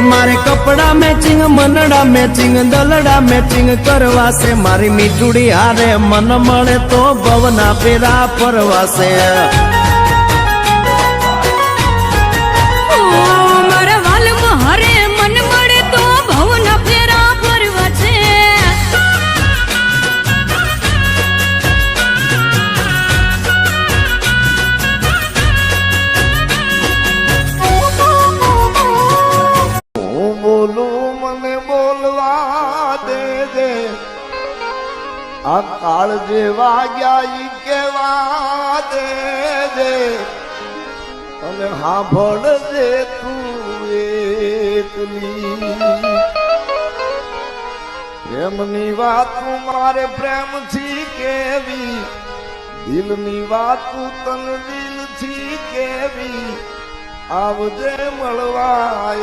मारे कपड़ा matching मनड़ा matching दलड़ा matching करवा से मारी मीठुड़ी हारे मन मळे तो भवना फेरा परवा से આ કાળ જેવા ગયા ઈ કેવા દે અને સાંભળજે તું એકલી પ્રેમની વાત મારે પ્રેમથી કેવી દિલની વાત તન દિલથી કેવી આવજે મળવા